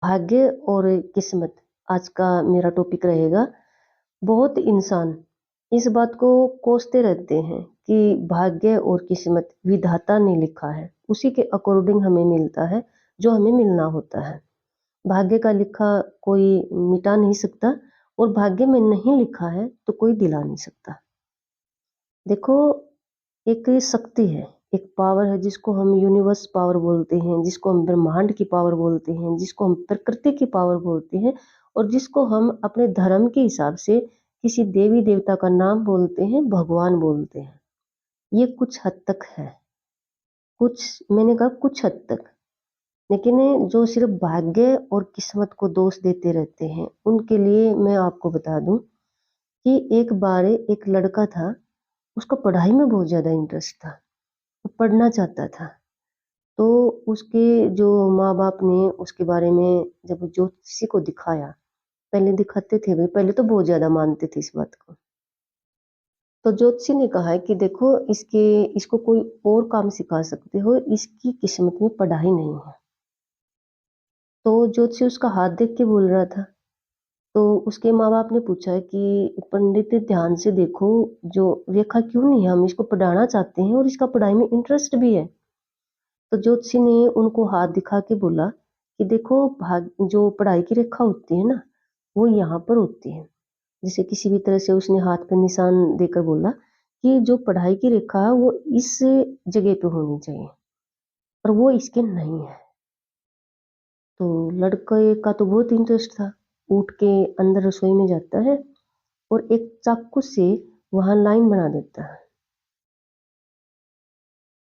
भाग्य और किस्मत आज का मेरा टॉपिक रहेगा। बहुत इंसान इस बात को कोसते रहते हैं कि भाग्य और किस्मत विधाता ने लिखा है, उसी के अकॉर्डिंग हमें मिलता है जो हमें मिलना होता है। भाग्य का लिखा कोई मिटा नहीं सकता और भाग्य में नहीं लिखा है तो कोई दिला नहीं सकता। देखो, एक शक्ति है, एक पावर है जिसको हम यूनिवर्स पावर बोलते हैं, जिसको हम ब्रह्मांड की पावर बोलते हैं, जिसको हम प्रकृति की पावर बोलते हैं और जिसको हम अपने धर्म के हिसाब से किसी देवी देवता का नाम बोलते हैं, भगवान बोलते हैं। ये कुछ हद तक है, कुछ मैंने कहा कुछ हद तक। लेकिन जो सिर्फ भाग्य और किस्मत को दोष देते रहते हैं, उनके लिए मैं आपको बता दूं कि एक बार एक लड़का था, उसको पढ़ाई में बहुत ज़्यादा इंटरेस्ट था, वो पढ़ना चाहता था। तो उसके जो माँ-बाप ने उसके बारे में जब ज्योतिषी को दिखाया, पहले दिखाते थे भाई, पहले तो बहुत ज़्यादा मानते थे इस बात को। तो ज्योतिषी ने कहा है कि देखो, इसको कोई और काम सिखा सकते हो, इसकी किस्मत में पढ़ाई नहीं है। तो ज्योतिषी उसका हाथ देख के बोल रहा था। तो उसके माँ-बाप ने पूछा कि पंडित ध्यान से देखो, जो रेखा क्यों नहीं है, हम इसको पढ़ाना चाहते हैं और इसका पढ़ाई में इंटरेस्ट भी है। तो ज्योतिषी ने उनको हाथ दिखा के बोला कि देखो, भाग जो पढ़ाई की रेखा होती है ना, वो यहाँ पर होती है। जैसे किसी भी तरह से उसने हाथ पे निशान देकर बोला कि जो पढ़ाई की रेखा है वो इस जगह पे होनी चाहिए और वो इसके नहीं है। तो लड़के का तो बहुत इंटरेस्ट था, उठ के अंदर रसोई में जाता है और एक चाकू से वहां लाइन बना देता है।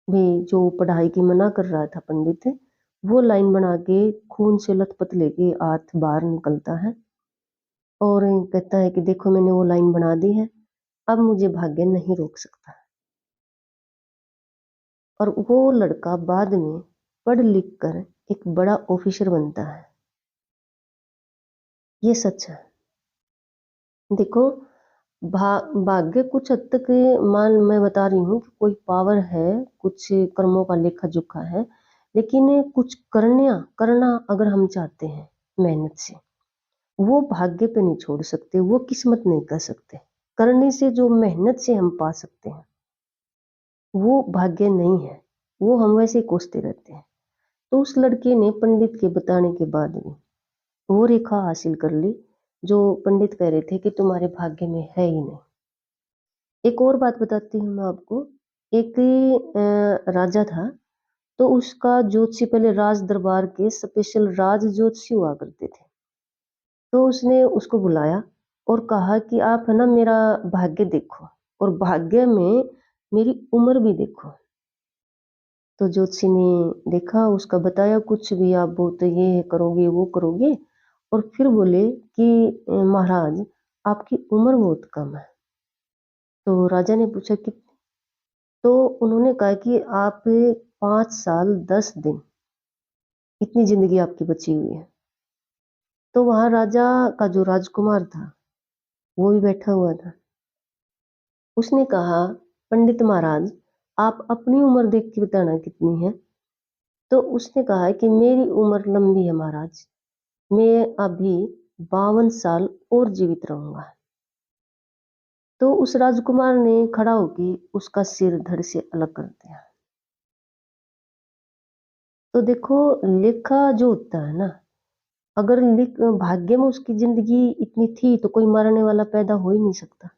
वे जो पढ़ाई की मना कर रहा था पंडित, वो लाइन बना के खून से लथपथ लेके हाथ बाहर निकलता है और कहता है कि देखो, मैंने वो लाइन बना दी है, अब मुझे भाग्य नहीं रोक सकता। और वो लड़का बाद में पढ़ लिख कर एक बड़ा ऑफिसर बनता है। ये सच है। देखो, भाग्य कुछ हद तक, मान मैं बता रही हूँ कि कोई पावर है, कुछ कर्मों का लेखा जोखा है, लेकिन कुछ करना अगर हम चाहते हैं मेहनत से, वो भाग्य पे नहीं छोड़ सकते, वो किस्मत नहीं कर सकते। करने से जो मेहनत से हम पा सकते हैं वो भाग्य नहीं है, वो हम वैसे ही कोसते रहते हैं। तो उस लड़के ने पंडित के बताने के बाद भी वो रेखा हासिल कर ली जो पंडित कह रहे थे कि तुम्हारे भाग्य में है ही नहीं। एक और बात बताती हूँ मैं आपको। एक राजा था, तो उसका ज्योतिषी, पहले राज दरबार के स्पेशल राज ज्योतिषी हुआ करते थे। तो उसने उसको बुलाया और कहा कि आप है ना मेरा भाग्य देखो और भाग्य में मेरी उम्र भी देखो। तो ज्योतिषी ने देखा, उसका बताया, कुछ भी आप बोलते ये करोगे वो करोगे, और फिर बोले कि महाराज, आपकी उम्र बहुत कम है। तो राजा ने पूछा कि, तो उन्होंने कहा कि आप 5 साल 10 दिन, इतनी जिंदगी आपकी बची हुई है। तो वहां राजा का जो राजकुमार था वो भी बैठा हुआ था। उसने कहा, पंडित महाराज, आप अपनी उम्र देख के बताना कितनी है। तो उसने कहा कि मेरी उम्र लंबी है महाराज, मैं अभी 52 साल और जीवित रहूंगा। तो उस राजकुमार ने खड़ा होके उसका सिर धड़ से अलग कर दिया। तो देखो, लेखा जो होता है ना, अगर लिख भाग्य में उसकी जिंदगी इतनी थी तो कोई मरने वाला पैदा हो ही नहीं सकता।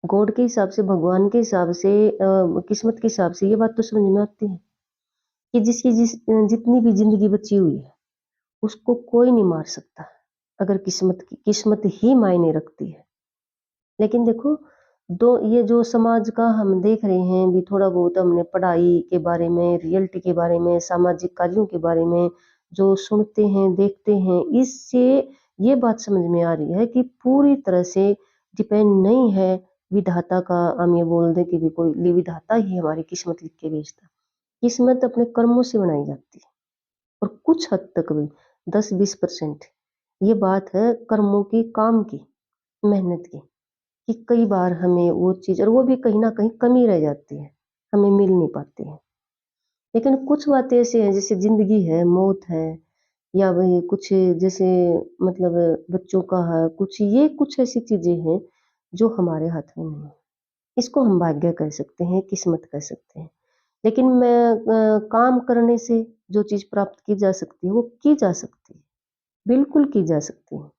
गॉड के हिसाब से, भगवान के हिसाब से, किस्मत के हिसाब से ये बात तो समझ में आती है कि जितनी भी जिंदगी बची हुई है उसको कोई नहीं मार सकता, अगर किस्मत ही मायने रखती है। लेकिन देखो, दो ये जो समाज का हम देख रहे हैं भी, थोड़ा बहुत हमने पढ़ाई के बारे में, रियलिटी के बारे में, सामाजिक कार्यों के बारे में जो सुनते हैं देखते हैं, इससे ये बात समझ में आ रही है कि पूरी तरह से डिपेंड नहीं है विधाता का। हम ये बोल दें कि भी कोई विधाता ही हमारी किस्मत लिख के भेजता। किस्मत अपने कर्मों से बनाई जाती है और कुछ हद तक भी 10-20% ये बात है कर्मों की, काम की, मेहनत की, कि कई बार हमें वो चीज़, और वो भी कहीं न कहीं कमी रह जाती है, हमें मिल नहीं पाती है। लेकिन कुछ बातें ऐसी हैं, जैसे ज़िंदगी है, मौत है, या वही कुछ जैसे मतलब बच्चों का है, कुछ ऐसी चीज़ें हैं जो हमारे हाथ में नहीं है। इसको हम भाग्य कह सकते हैं, किस्मत कह सकते हैं। लेकिन काम करने से जो चीज़ प्राप्त की जा सकती है, वो की जा सकती है, बिल्कुल की जा सकती है।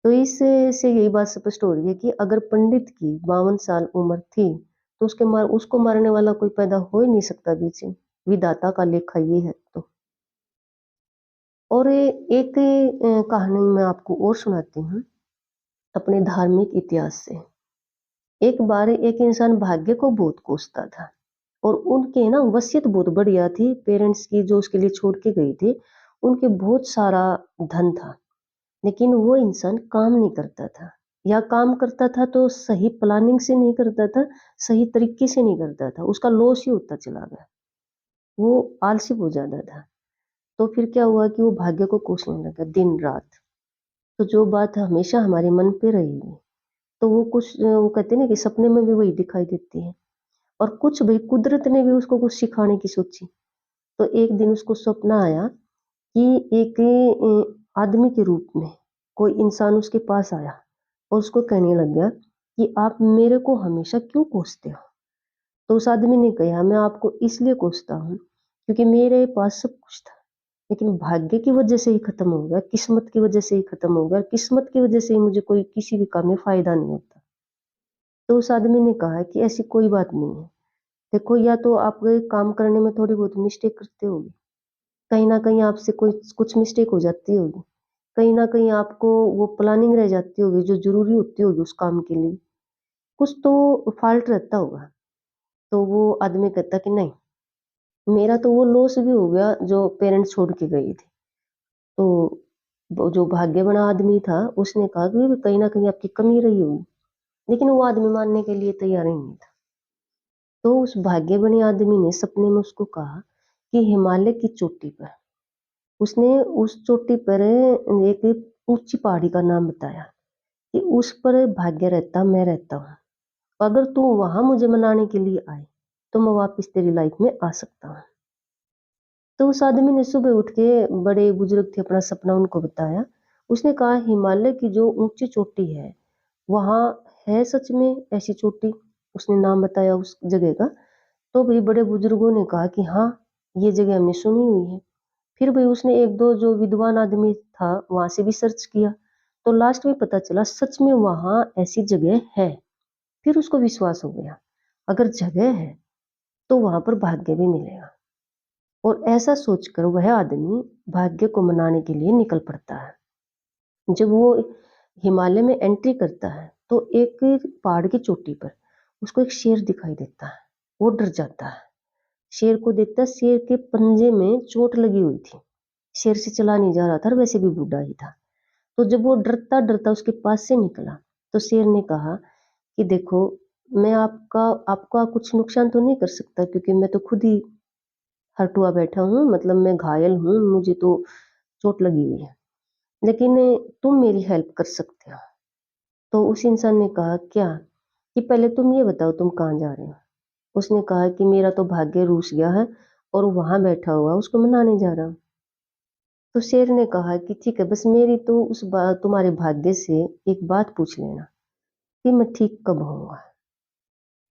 तो इससे से यही बात स्पष्ट हो रही है कि अगर पंडित की 52 साल उम्र थी, तो उसको मारने वाला कोई पैदा हो ही नहीं सकता बीच में। विधाता का लेखा ये है तो। और एक कहानी मैं आपको और सुनाती हूँ, अपने धार्मिक इतिहास से। एक बार एक इंसान भाग्य को बहुत कोसता था और उनके ना वसीयत बहुत बढ़िया थी, पेरेंट्स की जो उसके लिए छोड़ के गई थी, उनके बहुत सारा धन था। लेकिन वो इंसान काम नहीं करता था, या काम करता था तो सही प्लानिंग से नहीं करता था, सही तरीके से नहीं करता था, उसका लॉस ही होता चला गया। वो आलसी हो जाता था। तो फिर क्या हुआ कि वो भाग्य को कोसने लगा दिन रात। तो जो बात हमेशा हमारे मन पे रहेगी, तो वो कुछ वो कहते हैं ना कि सपने में भी वही दिखाई देती है। और कुछ भाई कुदरत ने भी उसको कुछ सिखाने की सोची। तो एक दिन उसको सपना आया कि एक आदमी के रूप में कोई इंसान उसके पास आया और उसको कहने लग गया कि आप मेरे को हमेशा क्यों कोसते हो? तो उस आदमी ने कहा, मैं आपको इसलिए कोसता हूँ क्योंकि मेरे पास सब कुछ था, लेकिन भाग्य की वजह से ही खत्म हो गया, किस्मत की वजह से ही खत्म हो गया, और किस्मत की वजह से ही मुझे कोई किसी भी काम में फायदा नहीं होता। तो उस आदमी ने कहा कि ऐसी कोई बात नहीं है। देखो, या तो आप काम करने में थोड़ी बहुत मिस्टेक करते होगे, कहीं न कहीं आपसे कोई कुछ मिस्टेक हो जाती होगी। कहीं न कहीं आपको वो प्लानिंग रह जाती होगी जो ज़रूरी होती होगी उस काम के लिए। कुछ तो फ़ॉल्ट रहता होगा। तो वो आदमी कहता कि नहीं, मेरा तो वो लॉस भी हो गया जो पेरेंट्स छोड़ के गए थे। तो वो जो भाग्यवान आदमी था उसने कहा कि कहीं न कहीं आपकी कमी रही होगी। लेकिन वो आदमी मानने के लिए तैयार ही नहीं था। तो उस भाग्यवान आदमी ने सपने में उसको कहा कि हिमालय की चोटी पर, उसने उस चोटी पर एक ऊँची पहाड़ी का नाम बताया कि उस पर भाग्य रहता, मैं रहता हूँ। अगर तू वहाँ मुझे मनाने के लिए आए, तो मैं वापस तेरी लाइफ में आ सकता हूँ। तो उस आदमी ने सुबह उठ के, बड़े बुजुर्ग थे, अपना सपना उनको बताया। उसने कहा हिमालय की जो ऊँची चोटी है, वहाँ है सच में ऐसी चोटी? उसने नाम बताया उस जगह का। तो भी बड़े बुजुर्गों ने कहा कि हाँ, ये जगह हमने सुनी हुई है। फिर भी उसने 1-2 जो विद्वान आदमी था, वहाँ से भी सर्च किया। तो लास्ट में पता चला सच में वहाँ ऐसी जगह है। फिर उसको विश्वास हो गया, अगर जगह है, तो वहाँ पर भाग्य भी मिलेगा। और ऐसा सोचकर वह आदमी भाग्य को मनाने के लिए निकल पड़ता है। जब वो हिमालय में एंट्री करता है, तो एक पहाड़ की चोटी पर उसको एक शेर दिखाई देता है। वो डर जाता है। शेर को देखता है, शेर के पंजे में चोट लगी हुई थी। शेर से चला नहीं जा रहा था और वैसे भी बूढ़ा ही था। तो जब वो डरता-डरता उसके पास से निकला, तो शेर ने कहा कि देखो, मैं आपका आपका कुछ नुकसान तो नहीं कर सकता क्योंकि मैं तो खुद ही हर्ट हुआ बैठा हूँ, मतलब मैं घायल हूँ, मुझे तो चोट लगी हुई है। लेकिन तुम मेरी हेल्प कर सकते हो। तो उस इंसान ने कहा, क्या? कि पहले तुम ये बताओ तुम कहाँ जा रहे हो? उसने कहा कि मेरा तो भाग्य रूठ गया है और वहाँ बैठा हुआ उसको मनाने जा रहा हूँ। तो शेर ने कहा कि ठीक है, बस मेरी तो तुम्हारे भाग्य से एक बात पूछ लेना कि मैं ठीक कब होऊँगा?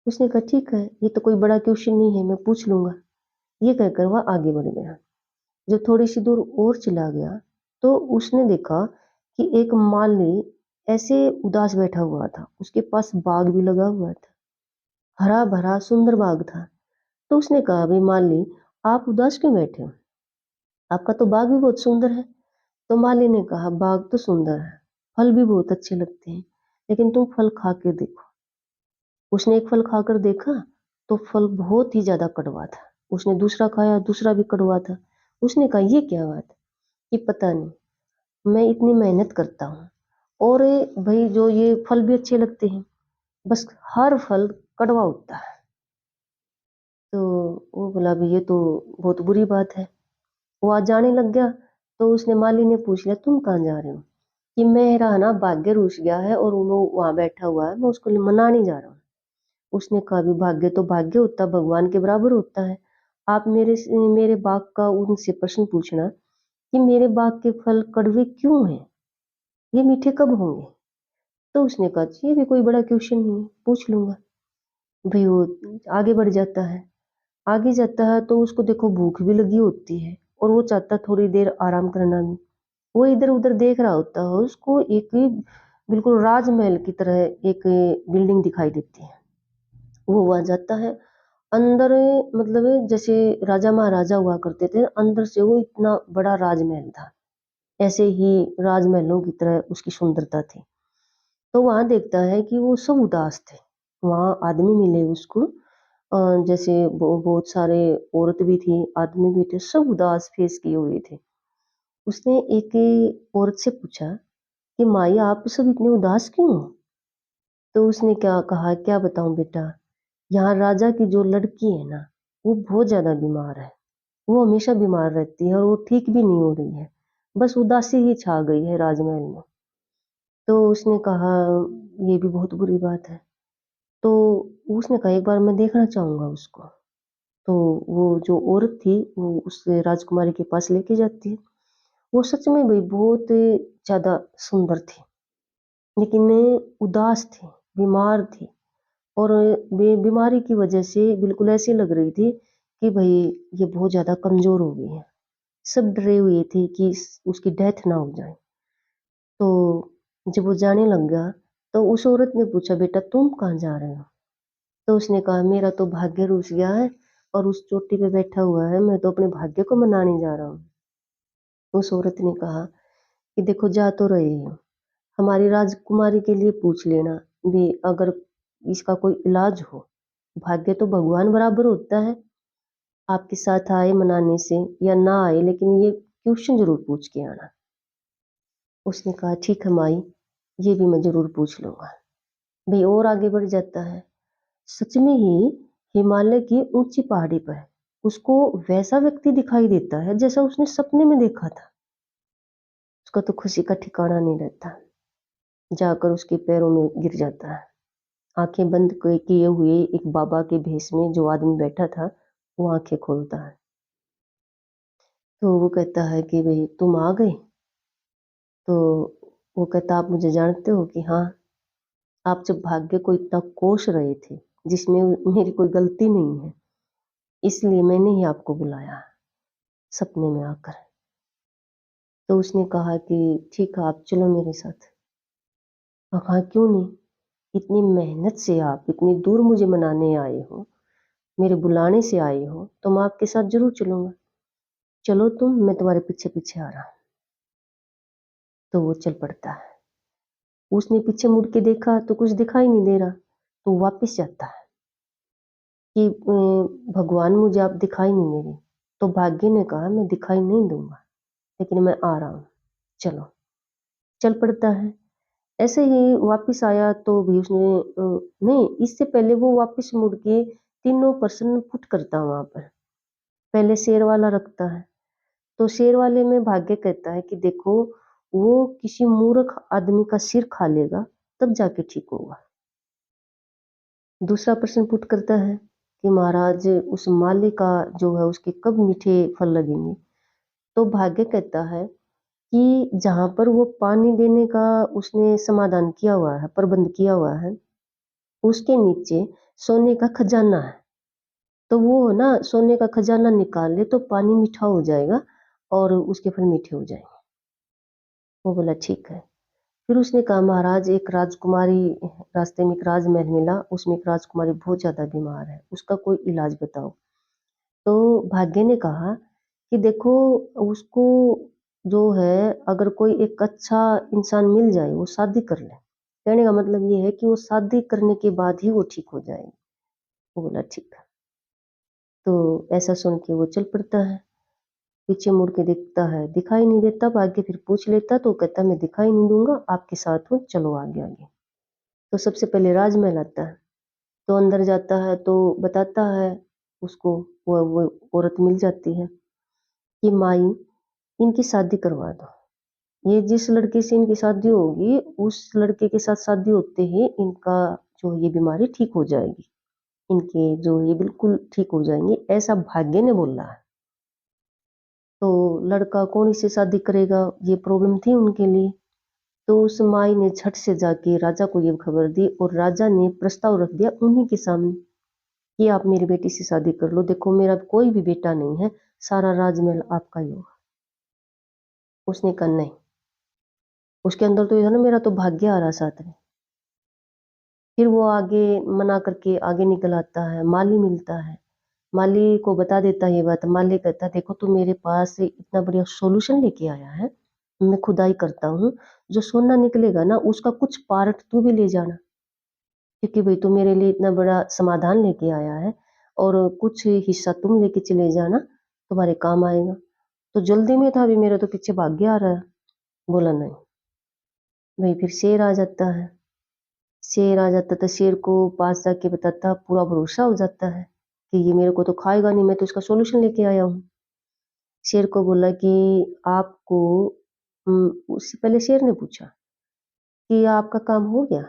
उसने कहा ठीक है, ये तो कोई बड़ा क्वेश्चन नहीं है, मैं पूछ लूँगा। ये कहकर वह आगे बढ़ गया। जब थोड़ी-सी दूर और चला गया, तो उसने देखा कि एक माली ऐसे उदास बैठा हुआ था। उसके पास बाग भी लगा हुआ था, हरा-भरा सुंदर बाग था। तो उसने कहा, "भई माली, आप उदास क्यों बैठे हो? आपका तो बाग भी बहुत सुंदर है।" तो माली ने कहा, "बाग तो सुंदर है, फल भी बहुत अच्छे लगते हैं, लेकिन तुम फल खा के देखो।" उसने एक फल खाकर देखा, तो फल बहुत ही ज़्यादा कड़वा था। उसने दूसरा खाया, दूसरा भी कड़वा था। उसने कहा, "ये क्या बात है? कि पता नहीं, मैं इतनी मेहनत करता हूँ और भई जो ये फल भी अच्छे लगते हैं, बस हर फल कड़वा होता है।" तो वो बोला, "भई ये तो बहुत बुरी बात है।" वो आज जाने लग गया, तो उसने माली ने पूछ लिया, "तुम कहाँ जा रहे हो?" कि मेरा ना भाग्य रूठ गया है और वो वहाँ बैठा हुआ है, मैं उसको मनाने जा रहा हूँ। उसने कहा, "अभी भाग्य तो भाग्य होता है, भगवान के बराबर होता है। आप मेरे बाग का उनसे प्रश्न पूछना कि मेरे बाग के फल कड़वे क्यों हैं? ये मीठे कब होंगे? तो उसने कहा, ये भी कोई बड़ा क्वेश्चन नहीं है, पूछ लूँगा। भई वो आगे बढ़ जाता है। आगे जाता है तो उसको देखो भूख भी लगी होती है और वो चाहता है थोड़ी देर आराम करना भी। वो इधर-उधर देख रहा होता है, उसको एक बिल्कुल राजमहल की तरह एक बिल्डिंग दिखाई देती है। वो वहाँ जाता है, अंदर मतलब जैसे राजा-महाराजा हुआ करते थे, अंदर से वो इतना बड़ा राजमहल था। ऐसे ही राजमहलों की तरह उसकी सुंदरता थी। तो वहाँ देखता है कि वो सब उदास थे। वहाँ आदमी मिले उसको जैसे बहुत सारे औरत भी थी, आदमी भी थे, सब उदास फेस किए हुए थे। उसने एक औरत से पूछा कि माई आप सब इतने उदास क्यों हो? तो उसने क्या कहा, क्या बताऊँ बेटा, यहाँ राजा की जो लड़की है ना, वो बहुत ज़्यादा बीमार है। वो हमेशा बीमार रहती है और वो ठीक भी नहीं हो रही है। बस उदासी ही छा गई है राजमहल में। तो उसने कहा, ये भी बहुत बुरी बात है। तो उसने कहा, एक बार मैं देखना चाहूँगा उसको। तो वो जो औरत थी, वो उस राजकुमारी के पास लेके जाती है। वो सच में भई बहुत ज़्यादा सुंदर थी, लेकिन उदास थी, बीमार थी और बीमारी की वजह से बिल्कुल ऐसी लग रही थी कि भई ये बहुत ज़्यादा कमज़ोर हो गई है। सब डरे हुए थे कि उसकी डेथ ना हो जाए। तो जब वो जाने लग गया, तो उस औरत ने पूछा, बेटा तुम कहाँ जा रहे हो? तो उसने कहा, मेरा तो भाग्य रुस गया है और उस चोटी पे बैठा हुआ है, मैं तो अपने भाग्य को मनाने जा रहा हूँ। उस औरत ने कहा कि देखो जा तो रहे हो, हमारी राजकुमारी के लिए पूछ लेना भी, अगर इसका कोई इलाज हो। भाग्य तो भगवान बराबर होता है, आपके साथ आए मनाने से या ना आए, लेकिन ये क्वेश्चन ज़रूर पूछ के आना। उसने कहा, ठीक है माई, ये भी मैं ज़रूर पूछ लूँगा। भई और आगे बढ़ जाता है। सच में ही हिमालय की ऊँची पहाड़ी पर उसको वैसा व्यक्ति दिखाई देता है जैसा उसने सपने में देखा था। उसका तो खुशी का ठिकाना नहीं रहता। जाकर उसके पैरों में गिर जाता है। आँखें बंद किए हुए एक बाबा के भेष में जो आदमी बैठा था, वो आँखें खोलता है। तो वो कहता है कि भई तुम आ गए? तो वो कहता, आप मुझे जानते हो? कि हाँ, आप जब भाग्य को इतना कोस रहे थे, जिसमें मेरी कोई गलती नहीं है, इसलिए मैंने ही आपको बुलाया, सपने में आकर। तो उसने कहा कि ठीक है, आप चलो मेरे साथ। कहा, क्यों नहीं? इतनी मेहनत से आप इतनी दूर मुझे मनाने आए हो, मेरे बुलाने से आए हो, तो मैं आपके साथ ज़रूर चलूँगा। चलो तुम, मैं तुम्हारे पीछे-पीछे आ रहा हूँ। तो वो चल पड़ता है। उसने पीछे मुड़ के देखा तो कुछ दिखाई नहीं दे रहा, तो वापस जाता है कि भगवान मुझे आप दिखाई नहीं दे रहे। तो भाग्य ने कहा, मैं दिखाई नहीं दूँगा, लेकिन मैं आ रहा हूँ, चलो। चल पड़ता है। ऐसे ही वापस आया तो भी उसने नहीं, इससे पहले वो वापस मुड़ के तीनों प्रश्न पुट करता वहाँ पर। पहले शेर वाला रखता है, तो शेर वाले में भाग्य कहता है कि देखो, वो किसी मूर्ख आदमी का सिर खा लेगा, तब जाके ठीक होगा। दूसरा प्रश्न पुट करता है कि महाराज, उस माली का जो है उसके कब मीठे फल लगेंगे? तो भाग्य कहता है कि जहाँ पर वो पानी देने का उसने समाधान किया हुआ है, प्रबंध किया हुआ है, उसके नीचे सोने का खजाना है। तो वो ना सोने का खजाना निकाल ले तो पानी मीठा हो जाएगा और उसके फल मीठे हो जाएँगे। वो बोला ठीक है। फिर उसने कहा, महाराज एक राजकुमारी, रास्ते में एक राजमहल मिला, उसमें एक राजकुमारी बहुत ज़्यादा बीमार है, उसका कोई इलाज बताओ। तो भाग्य ने कहा कि देखो, उसको जो है, अगर कोई एक अच्छा इंसान मिल जाए, वो शादी कर ले। कहने का मतलब ये है कि वो शादी करने के बाद ही वो ठीक हो जाएगी। वो बोला ठीक है। तो ऐसा सुन के वो चल पड़ता है। पीछे मुड़ के देखता है, दिखाई नहीं देता। भाग्य फिर पूछ लेता तो वो कहता, मैं दिखाई नहीं दूँगा, आपके साथ हूँ, चलो आगे, आगे। तो सबसे पहले राजमहल आता है, तो अंदर जाता है तो बताता है उसको, वो औरत मिल जाती है कि माई, इनकी शादी करवा दो। ये जिस लड़के से इनकी शादी होगी, उस लड़के के साथ शादी होते ही इनका जो ये बीमारी ठीक हो जाएगी। इनके जो ये बिल्कुल ठीक हो जाएँगे, ऐसा भाग्य ने बोला है। तो लड़का कौन इससे शादी करेगा, ये प्रॉब्लम थी उनके लिए। तो उस माई ने झट से जाके राजा को ये खबर दी और राजा ने प्रस्ताव रख दिया उन्हीं के सामने कि आप मेरी बेटी से शादी कर लो, देखो मेरा कोई भी बेटा नहीं है, सारा राजमहल आपका ही होगा। उसने कहा नहीं, उसके अंदर तो ये था ना, मेरा तो भाग्य आ रहा साथ में। फिर वो आगे मना करके आगे निकल आता है, माली मिलता है, माली को बता देता है ये बात। माली कहता है देखो तू मेरे पास से इतना बढ़िया सॉल्यूशन लेके आया है, मैं खुदाई करता हूँ, जो सोना निकलेगा ना उसका कुछ पार्ट तू भी ले जाना, क्योंकि भाई तू मेरे लिए इतना बड़ा समाधान लेके आया है, और कुछ हिस्सा तुम लेके चले जाना, तुम्हारे काम आएगा। तो जल्दी में था, अभी मेरे तो पीछे भाग गया आ रहा है। बोला नहीं। भाई फिर शेर आ जाता है, शेर आ जाता तो शेर को पास जाके बताता, पूरा भरोसा हो जाता है कि ये मेरे को तो खाएगा नहीं, मैं तो इसका सोल्यूशन लेके आया हूँ। शेर को बोला कि आपको उससे पहले शेर ने पूछा कि आपका काम हो गया,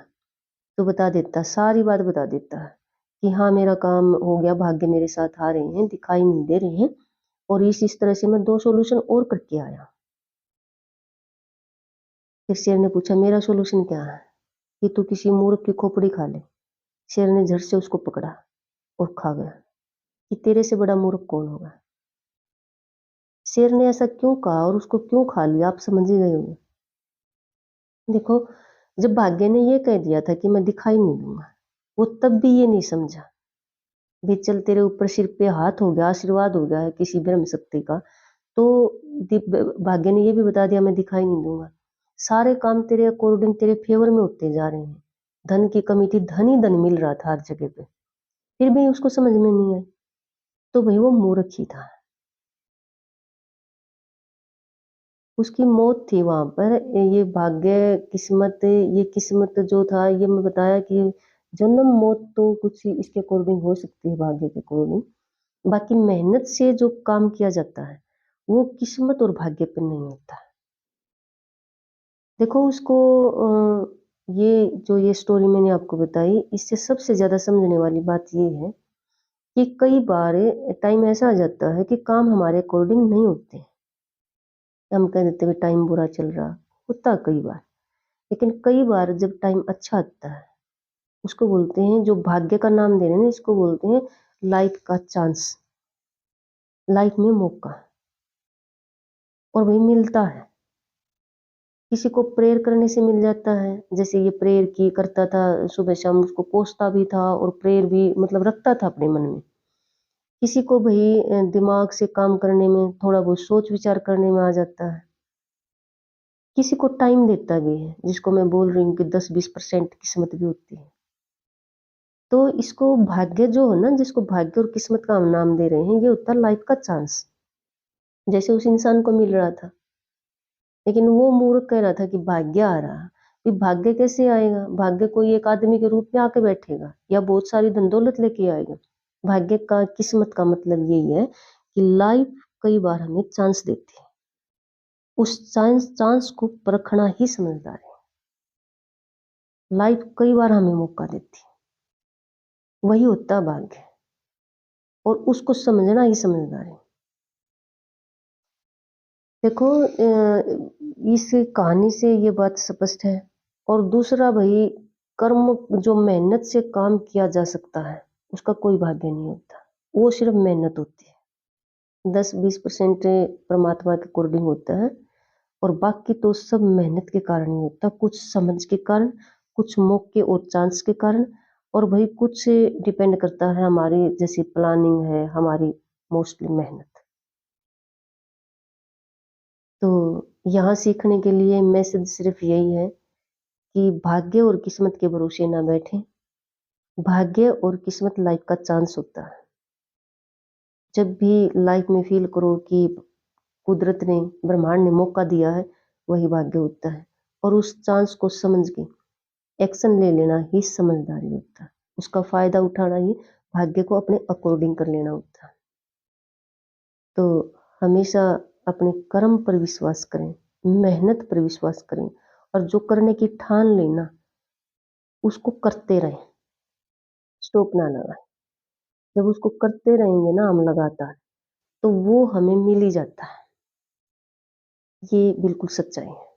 तो बता देता, सारी बात बता देता है कि हाँ मेरा काम हो गया, भाग्य मेरे साथ आ रहे हैं, दिखाई नहीं दे रहे हैं, और इस तरह से मैं 2 सॉल्यूशन और करके आया। फिर शेर ने पूछा मेरा सॉल्यूशन क्या है? कि तू किसी मूर्ख की खोपड़ी खा ले। शेर ने झट से उसको पकड़ा और खा गया। कि तेरे से बड़ा मूर्ख कौन होगा? शेर ने ऐसा क्यों कहा और उसको क्यों खा लिया, आप समझ ही गए होंगे। देखो, जब भाग्य ने ये कह दिया था कि मैं दिखाई नहीं दूंगा, वो तब भी ये नहीं समझा भी चल तेरे ऊपर सिर पे हाथ हो गया, आशीर्वाद हो गया है किसी ब्रह्म शक्ति का, तो भाग्य ने ये भी बता दिया मैं दिखाई नहीं दूंगा। सारे काम तेरे अकॉर्डिंग तेरे फेवर में होते जा रहे हैं। धन की कमी थी, धन ही धन मिल रहा था हर जगह पे, फिर भी उसको समझ में नहीं आई। तो भाई वो मूर्ख ही था, उसकी मौत थी वहां पर। ये भाग्य किस्मत, ये किस्मत जो था, ये मैं बताया कि जन्म मौत तो कुछ इसके अकॉर्डिंग हो सकती है, भाग्य के अकॉर्डिंग। बाकी मेहनत से जो काम किया जाता है वो किस्मत और भाग्य पे नहीं होता। देखो उसको ये जो ये स्टोरी मैंने आपको बताई, इससे सबसे ज्यादा समझने वाली बात ये है कि कई बार टाइम ऐसा आ जाता है कि काम हमारे अकॉर्डिंग नहीं होते। हम कह देते हैं टाइम बुरा चल रहा, होता कई बार। लेकिन कई बार जब टाइम अच्छा आता है, उसको बोलते हैं, जो भाग्य का नाम दे रहे हैं ना, इसको बोलते हैं लाइफ का चांस, लाइफ में मौका। और वही मिलता है, किसी को प्रेयर करने से मिल जाता है। जैसे ये प्रेयर की करता था, सुबह शाम उसको कोसता भी था और प्रेयर भी मतलब रखता था अपने मन में। किसी को भाई दिमाग से काम करने में, थोड़ा बहुत सोच विचार करने में आ जाता है। किसी को टाइम देता भी है, जिसको मैं बोल रही हूँ कि 10-20% किस्मत भी होती है। तो इसको भाग्य जो है ना, जिसको भाग्य और किस्मत का हम नाम दे रहे हैं, ये होता है लाइफ का चांस, जैसे उस इंसान को मिल रहा था। लेकिन वो मूर्ख कह रहा था कि भाग्य आ रहा, कि भाग्य कैसे आएगा? भाग्य कोई एक आदमी के रूप में आके बैठेगा या बहुत सारी धन दौलत लेके आएगा? भाग्य का, किस्मत का मतलब यही है कि लाइफ कई बार हमें चांस देती है, उस चांस चांस को परखना ही समझदार है। लाइफ कई बार हमें मौका देती है, वही होता है भाग्य, और उसको समझना ही समझदार है। देखो इस कहानी से ये बात स्पष्ट है। और दूसरा भाई, कर्म जो मेहनत से काम किया जा सकता है, उसका कोई भाग्य नहीं होता, वो सिर्फ मेहनत होती है। 10-20% परमात्मा के अकॉर्डिंग होता है, और बाकी तो सब मेहनत के कारण ही होता, कुछ समझ के कारण, कुछ मौके और चांस के कारण, और भाई कुछ डिपेंड करता है हमारी जैसी प्लानिंग है, हमारी मोस्टली मेहनत। तो यहाँ सीखने के लिए मैसेज सिर्फ यही है कि भाग्य और किस्मत के भरोसे ना बैठें। भाग्य और किस्मत लाइफ का चांस होता है। जब भी लाइफ में फील करो कि कुदरत ने, ब्रह्मांड ने मौका दिया है, वही भाग्य होता है। और उस चांस को समझ के एक्शन ले लेना ही समझदारी होता है। उसका फायदा उठाना ही भाग्य को अपने अकॉर्डिंग कर लेना होता है। तो हमेशा अपने कर्म पर विश्वास करें, मेहनत पर विश्वास करें, और जो करने की ठान लेना उसको करते रहें, स्टॉप ना लगाएं। जब उसको करते रहेंगे ना हम लगातार, तो वो हमें मिल ही जाता है। ये बिल्कुल सच्चाई है।